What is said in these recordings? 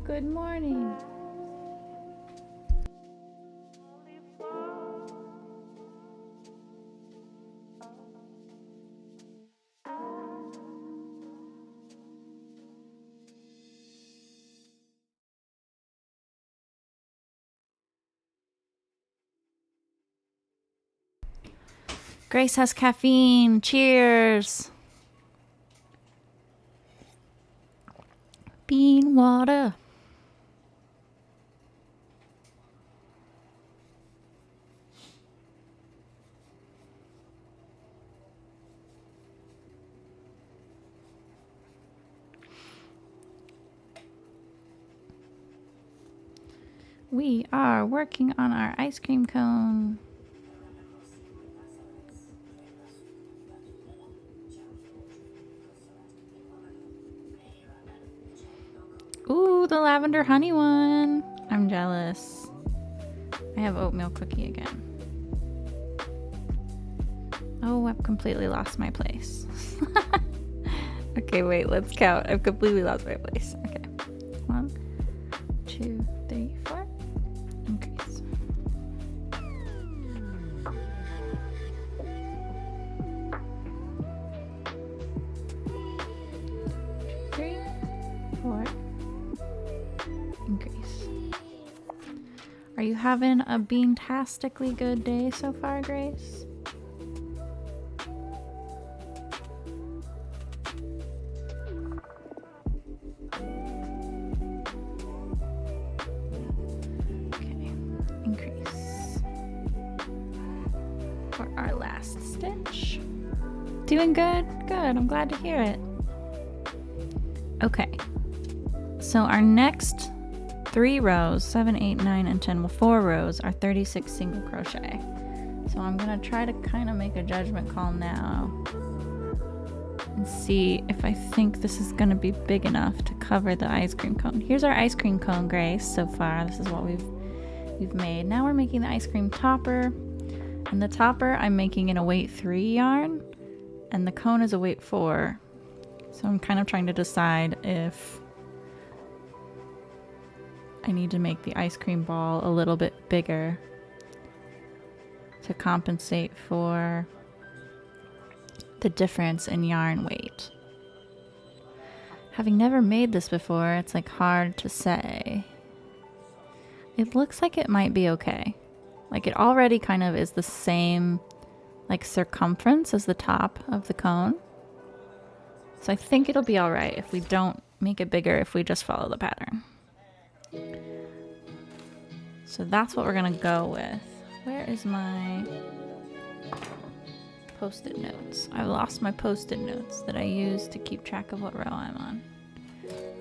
Good morning. Grace has caffeine. Cheers. Bean water. We are working on our ice cream cone. Ooh, the lavender honey one. I'm jealous. I have oatmeal cookie again. Oh, I've completely lost my place. Okay, wait, let's count. I've completely lost my place. Okay. 1, 2, 3, 4. Increase. 3, 4. Increase. Are you having a bean-tastically good day so far, Grace? Okay, increase. For our last stitch. Doing good? Good, I'm glad to hear it. Okay, so our next 3 rows, 7, 8, 9, and 10, well 4 rows are 36 single crochet. So I'm gonna try to kind of make a judgment call now and see if I think this is gonna be big enough to cover the ice cream cone. Here's our ice cream cone, Grace, so far. This is what we've made. Now we're making the ice cream topper, and the topper I'm making in a weight 3 yarn, and the cone is a weight 4. So I'm kind of trying to decide if I need to make the ice cream ball a little bit bigger to compensate for the difference in yarn weight. Having never made this before, it's like hard to say. It looks like it might be okay. Like it already kind of is the same like circumference as the top of the cone. So I think it'll be all right if we don't make it bigger, if we just follow the pattern. So that's what we're gonna go with. Where is my post-it notes? I lost my post-it notes that I use to keep track of what row I'm on.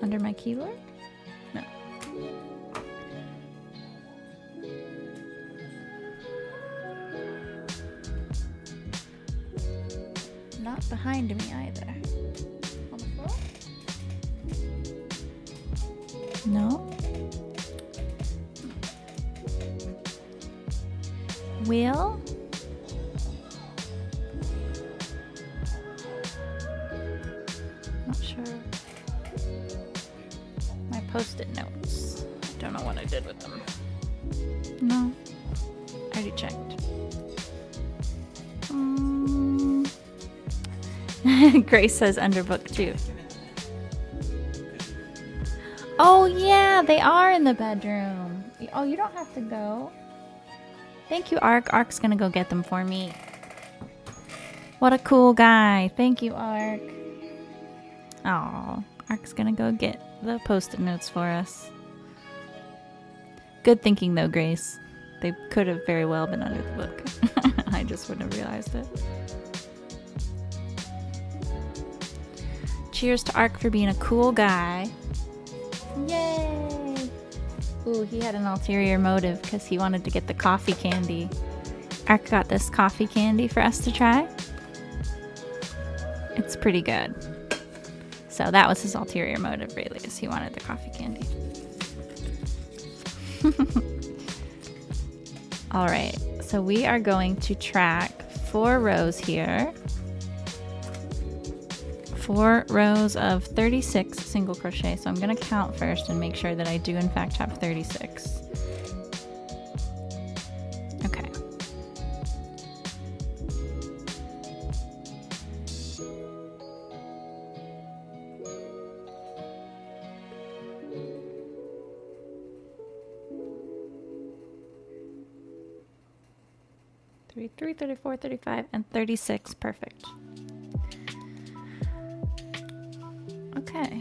Under my keyboard? No. Not behind me either. On the floor? No. Will? Not sure. My post-it notes. Don't know what I did with them. No. I already checked. Grace says underbook too. Oh yeah, they are in the bedroom. Oh, you don't have to go. Thank you, Ark. Ark's gonna go get them for me. What a cool guy. Thank you, Ark. Oh, Ark's gonna go get the post-it notes for us. Good thinking though, Grace. They could have very well been under the book. I just wouldn't have realized it. Cheers to Ark for being a cool guy. Yay! Ooh, he had an ulterior motive because he wanted to get the coffee candy. Ark got this coffee candy for us to try. It's pretty good. So that was his ulterior motive, really, is he wanted the coffee candy. All right, so we are going to track 4 rows here 4 rows of 36 single crochet. So I'm going to count first and make sure that I do in fact have 36. Okay. 33, 34, 35, and 36. Perfect. Okay.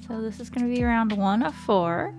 So this is going to be round 1 of 4.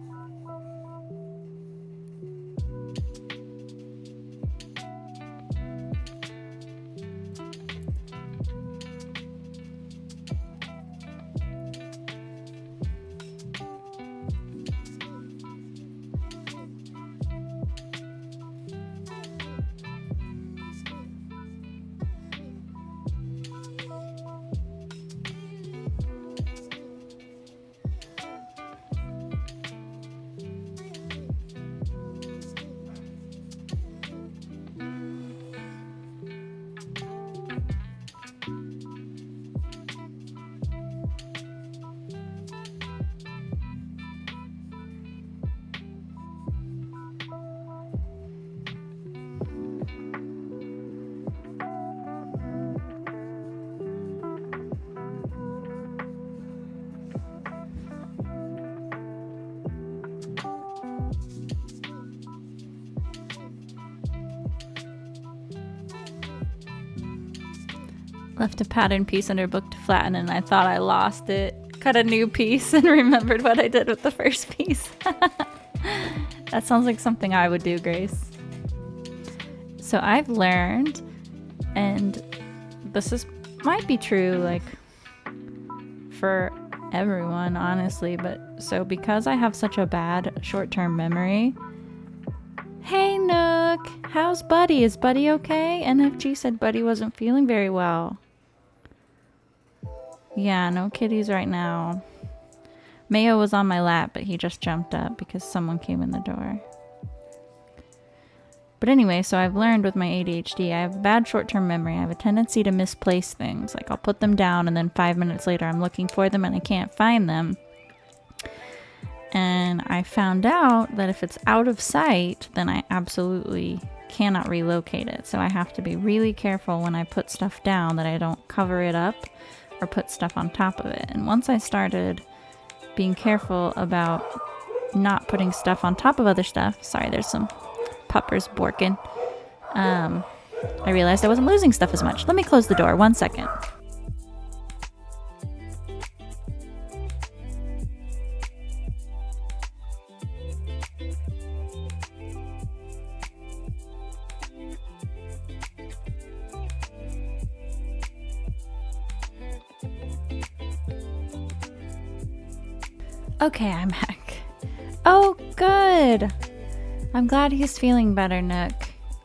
Left a pattern piece under book to flatten and I thought I lost it. Cut a new piece and remembered what I did with the first piece. That sounds like something I would do, Grace. So I've learned, and this might be true like for everyone, honestly, but so because I have such a bad short-term memory. Hey Nook, how's Buddy? Is Buddy okay? NFG said Buddy wasn't feeling very well. Yeah, no kitties right now. Mayo was on my lap, but he just jumped up because someone came in the door. But anyway, so I've learned with my ADHD, I have bad short-term memory. I have a tendency to misplace things. Like I'll put them down and then 5 minutes later I'm looking for them and I can't find them. And I found out that if it's out of sight, then I absolutely cannot relocate it. So I have to be really careful when I put stuff down that I don't cover it up or put stuff on top of it. And once I started being careful about not putting stuff on top of other stuff, sorry, there's some puppers borking, I realized I wasn't losing stuff as much. Let me close the door, 1 second. Okay, I'm back. Oh, good. I'm glad he's feeling better, Nook.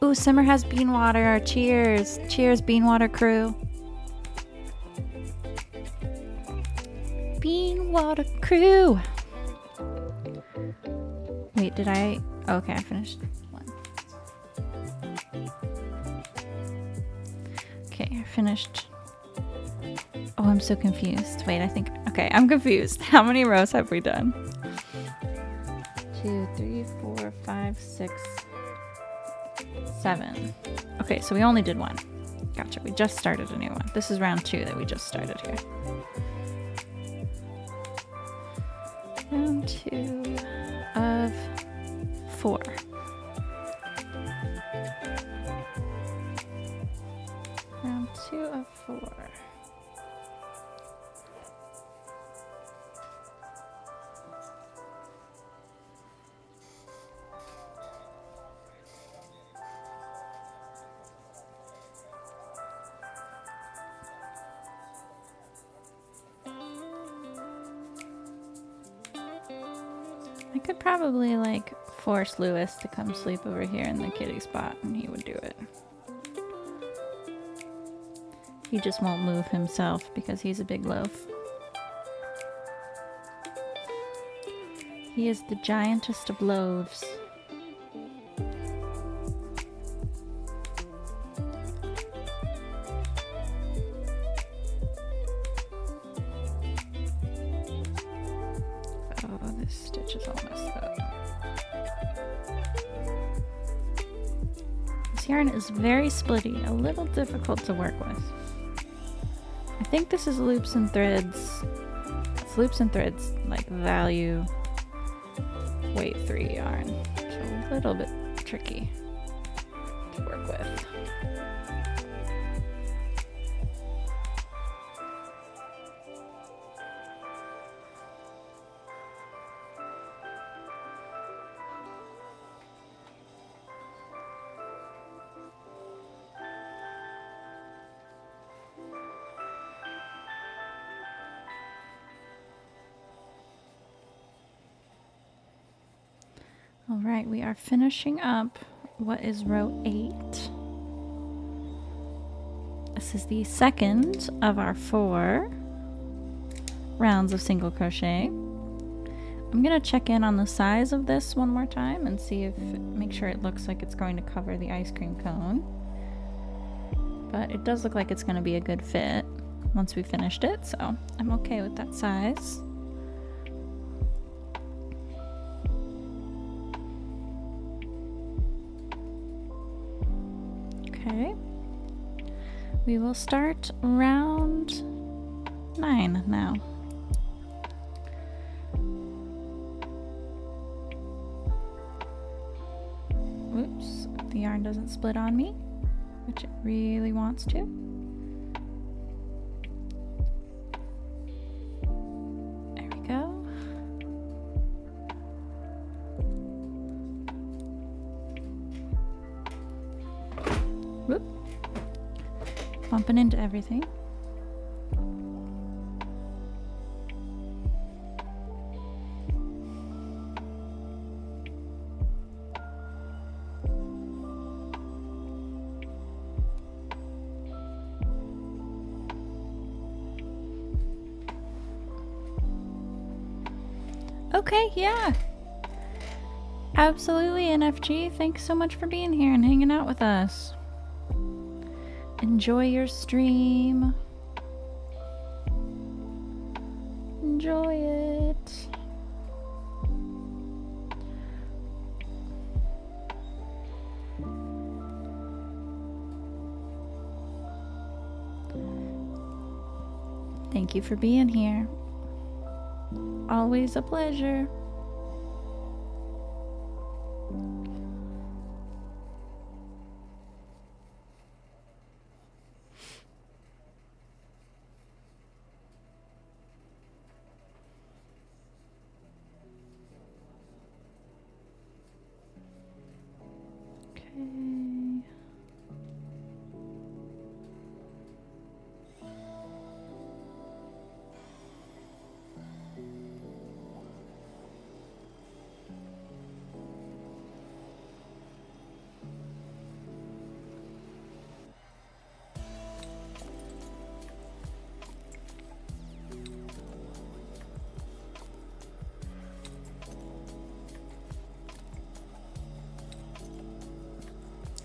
Ooh, Simmer has bean water. Cheers. Cheers, bean water crew. Bean water crew. Wait, did I? Oh, okay, I finished one. Okay, I finished. Oh, I'm so confused. Wait, I think. Okay, I'm confused. How many rows have we done? 2, 3, 4, 5, 6, 7. Okay, so we only did 1. Gotcha. We just started a new one. This is round 2 that we just started here. Round 2 of 4. Round 2 of 4. I could probably like force Lewis to come sleep over here in the kitty spot and he would do it. He just won't move himself because he's a big loaf. He is the giantest of loaves. Oh, this stitch is all messed up. This yarn is very splitty, a little difficult to work with. I think this is loops and threads. It's loops and threads, like value weight 3 yarn. It's a little bit tricky to work with. All right, we are finishing up what is row 8. This is the second of our 4 rounds of single crochet. I'm gonna check in on the size of this one more time and see if, make sure it looks like it's going to cover the ice cream cone. But it does look like it's gonna be a good fit once we finished it, so I'm okay with that size. Okay, we will start round 9 now. Oops, the yarn doesn't split on me, which it really wants to. There we go. Whoop. Bumping into everything. Okay, yeah. Absolutely, NFG. Thanks so much for being here and hanging out with us. Enjoy your stream. Enjoy it. Thank you for being here. Always a pleasure.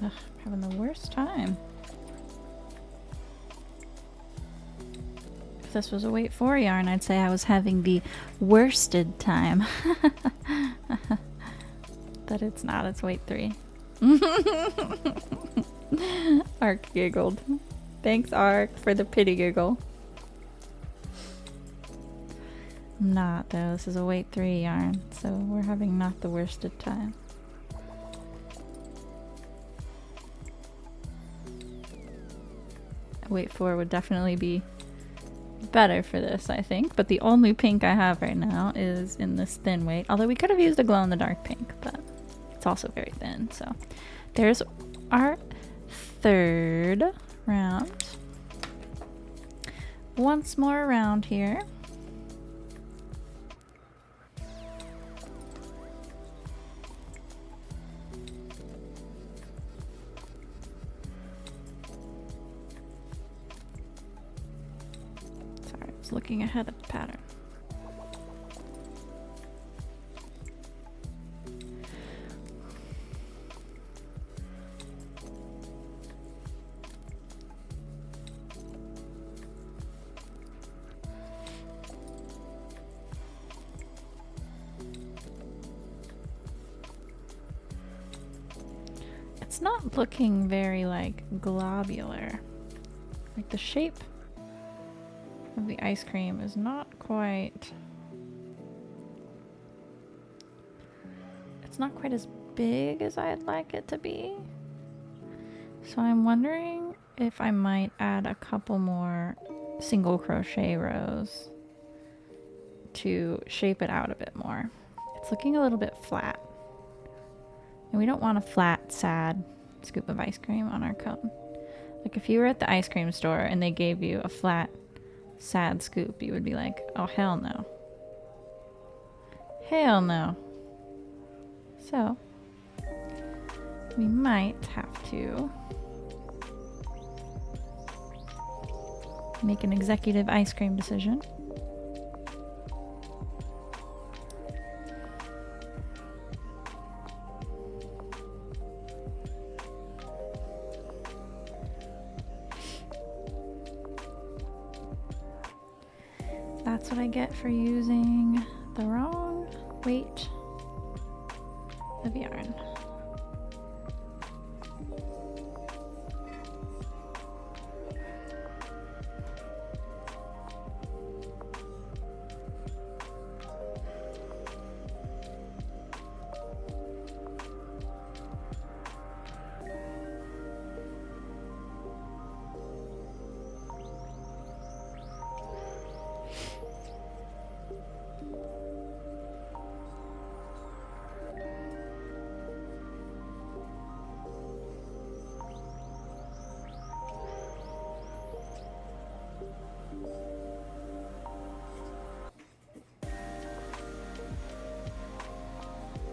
Ugh, I'm having the worst time. If this was a weight 4 yarn, I'd say I was having the worsted time. But it's not, it's weight 3. Ark giggled. Thanks, Ark, for the pity giggle. Not though, this is a weight 3 yarn, so we're having not the worsted time. Weight 4 would definitely be better for this, I think, but the only pink I have right now is in this thin weight, although we could have used a glow-in-the-dark pink, but it's also very thin. So there's our 3rd round. Once more round here. Looking ahead at the pattern. It's not looking very like globular. Like the shape of the ice cream is not quite, it's not quite as big as I'd like it to be. So I'm wondering if I might add a couple more single crochet rows to shape it out a bit more. It's looking a little bit flat. And we don't want a flat, sad scoop of ice cream on our cone. Like if you were at the ice cream store and they gave you a flat, sad scoop, you would be like, oh, hell no. Hell no. So, we might have to make an executive ice cream decision. That's what I get for using the wrong weight of yarn.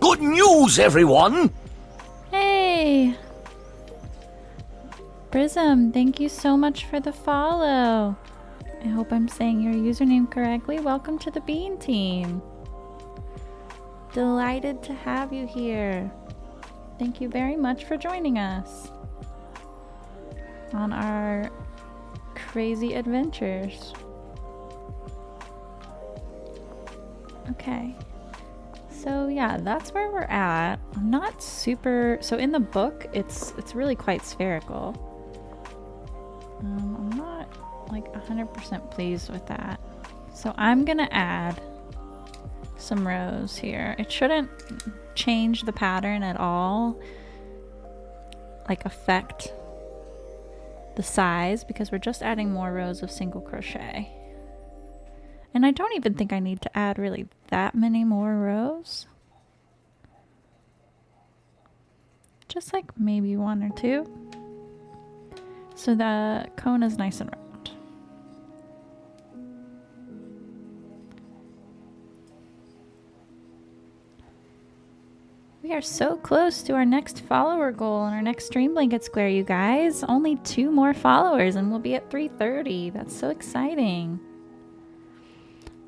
Good news, everyone! Hey! Prism, thank you so much for the follow. I hope I'm saying your username correctly. Welcome to the Bean Team. Delighted to have you here. Thank you very much for joining us on our crazy adventures. Okay. So yeah, that's where we're at. I'm not super, so in the book, it's really quite spherical. I'm not like 100% pleased with that. So I'm gonna add some rows here. It shouldn't change the pattern at all, like affect the size, because we're just adding more rows of single crochet. And I don't even think I need to add really that many more rows. Just like maybe one or two. So the cone is nice and round. We are so close to our next follower goal and our next Stream Blanket Square, you guys. Only 2 more followers and we'll be at 330. That's so exciting.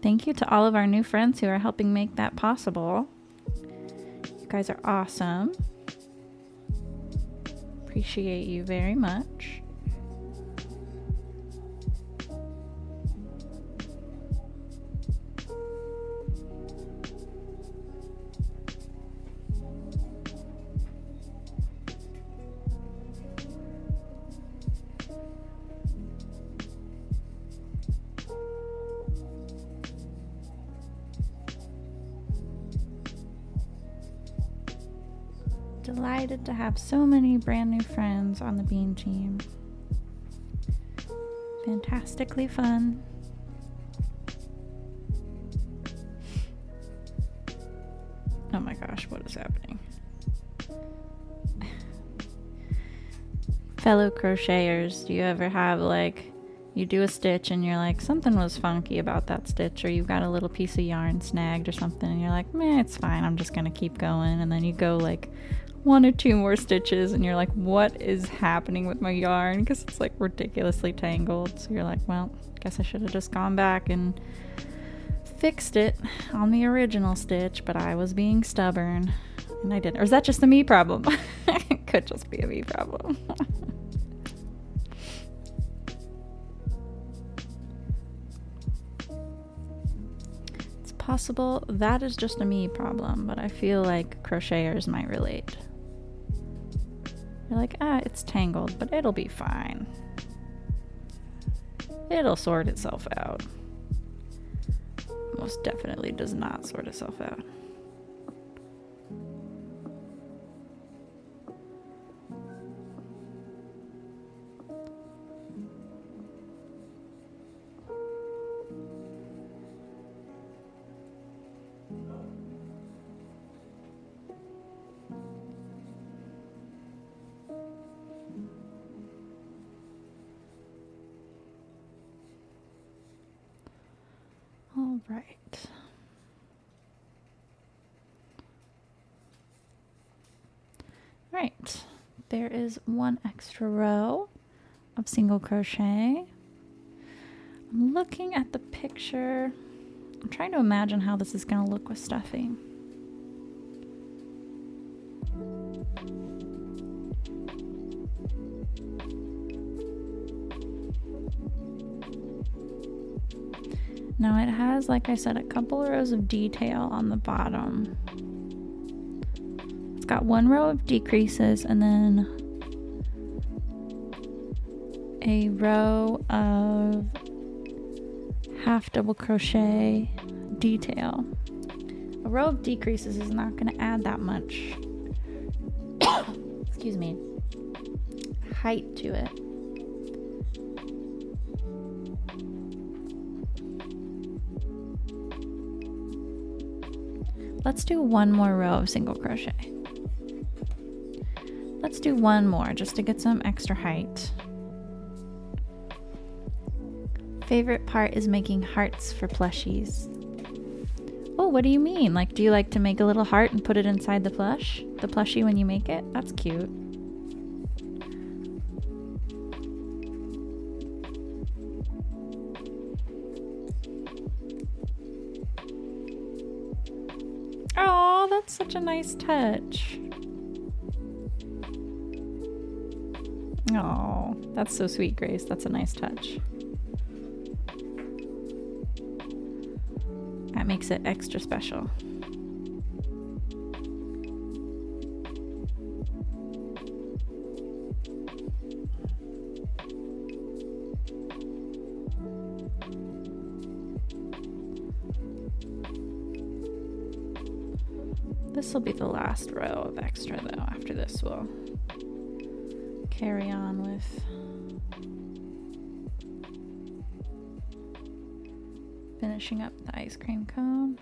Thank you to all of our new friends who are helping make that possible. You guys are awesome. Appreciate you very much. Delighted to have so many brand new friends on the Bean Team. Fantastically fun. Oh my gosh, what is happening? Fellow crocheters, do you ever have like, you do a stitch and you're like, something was funky about that stitch, or you've got a little piece of yarn snagged or something and you're like, meh, it's fine, I'm just gonna keep going, and then you go like 1 or 2 more stitches and you're like, what is happening with my yarn? Because it's like ridiculously tangled. So you're like, well, guess I should have just gone back and fixed it on the original stitch, but I was being stubborn and I didn't. Or is that just a me problem? It could just be a me problem. It's possible that is just a me problem, but I feel like crocheters might relate. You're like, ah, it's tangled, but it'll be fine. It'll sort itself out. Most definitely does not sort itself out. All right. Right. There is one extra row of single crochet. I'm looking at the picture. I'm trying to imagine how this is going to look with stuffing. Now it has, like I said, a couple of rows of detail on the bottom. It's got one row of decreases and then a row of half double crochet detail. A row of decreases is not going to add that much excuse me, height to it. Let's do one more row of single crochet. Let's do one more just to get some extra height. Favorite part is making hearts for plushies. Oh, what do you mean? Like, do you like to make a little heart and put it inside the plushie when you make it? That's cute. Oh, that's such a nice touch. Oh, that's so sweet, Grace. That's a nice touch. That makes it extra special. This will be the last row of extra though. After this we'll carry on with finishing up the ice cream cone.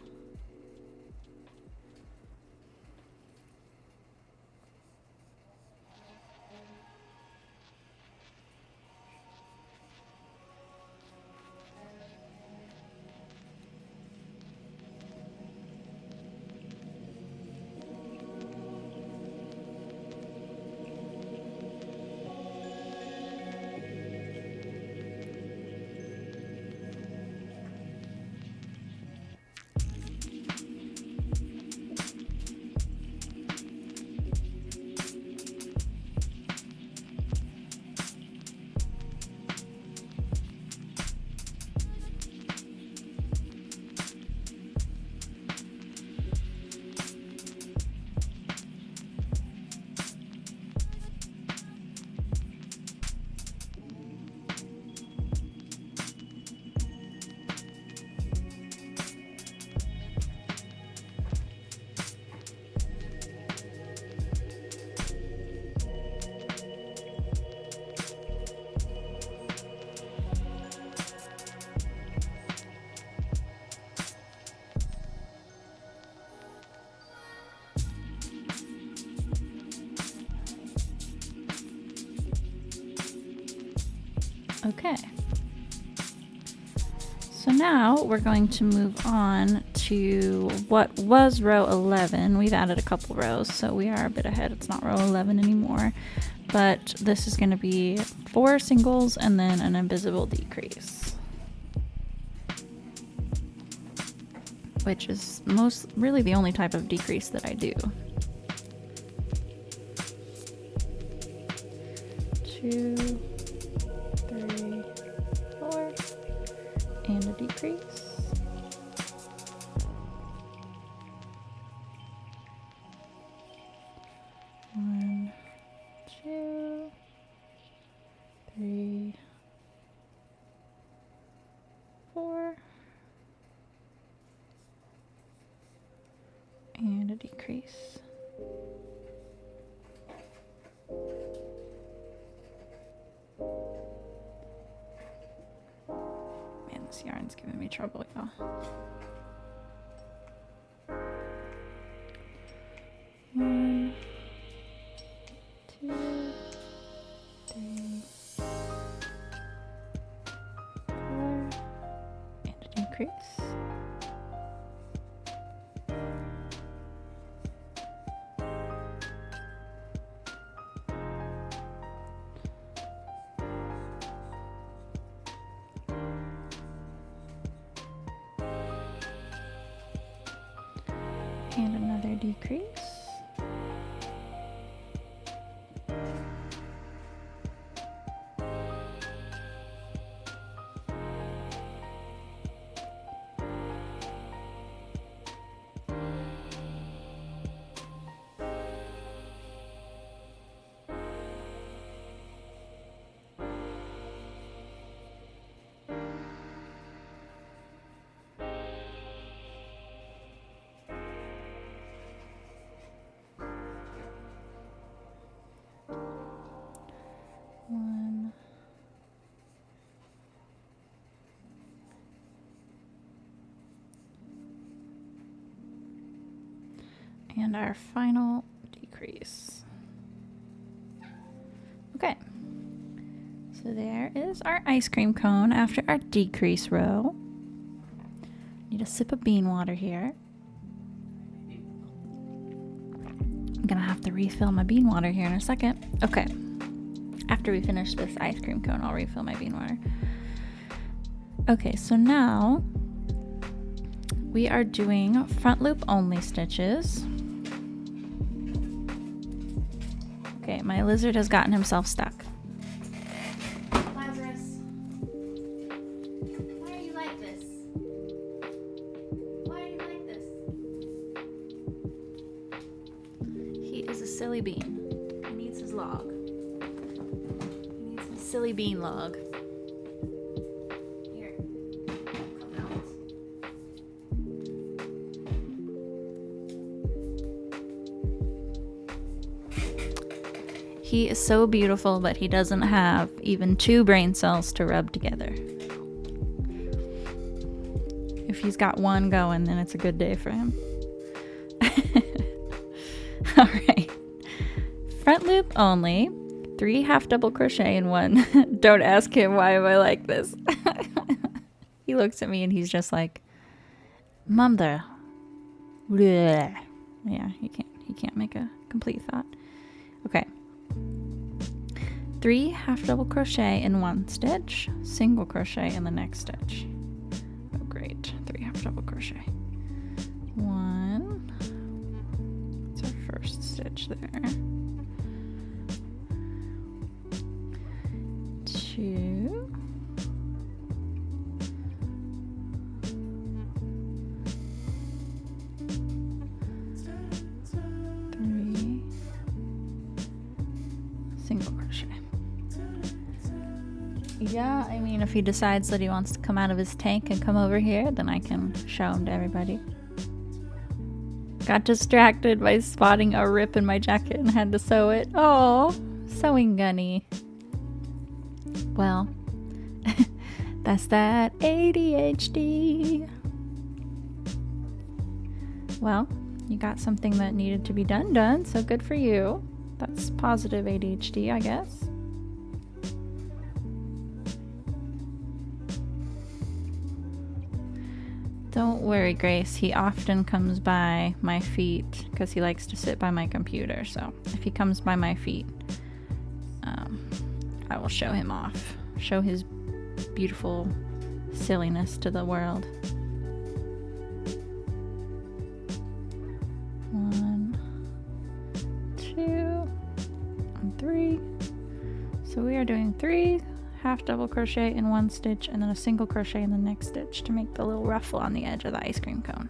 Okay, so now we're going to move on to what was row 11. We've added a couple rows, so we are a bit ahead. It's not row 11 anymore, but this is going to be 4 singles and then an invisible decrease, which is really the only type of decrease that I do. 2, 3, 4, and a decrease. 1, 2, a decrease. Man, this yarn's giving me trouble, y'all. One, two, three, four, and a decrease. And another decrease. One. And our final decrease. Okay. So there is our ice cream cone after our decrease row. Need a sip of bean water here. I'm gonna have to refill my bean water here in a second. Okay. After we finish this ice cream cone, I'll refill my bean water. Okay, so now we are doing front loop only stitches. Okay, my lizard has gotten himself stuck. Lazarus, why are you like this? Why are you like this? He is a silly bean. He needs his log. He needs his silly bean log. Here, come out. He is so beautiful, but he doesn't have even 2 brain cells to rub together. If he's got one going, then it's a good day for him. All right. Front loop only. 3 half double crochet in 1. Don't ask him why am I like this. He looks at me and he's just like, Mother. Bleh. Yeah, he can't make a complete thought. Okay. 3 half double crochet in 1 stitch, single crochet in the next stitch. Oh great, 3 half double crochet. 1, that's our first stitch there. 2, 3, single crochet. Yeah, I mean, if he decides that he wants to come out of his tank and come over here, then I can show him to everybody. Got distracted by spotting a rip in my jacket and had to sew it. Oh, sewing gunny. Well, that's that ADHD. Well, you got something that needed to be done, so good for you. That's positive ADHD, I guess. Don't worry, Grace. He often comes by my feet because he likes to sit by my computer. So if he comes by my feet, I will show him off. Show his beautiful silliness to the world. 1, 2, and 3. So we are doing 3 half double crochet in 1 stitch and then a single crochet in the next stitch to make the little ruffle on the edge of the ice cream cone.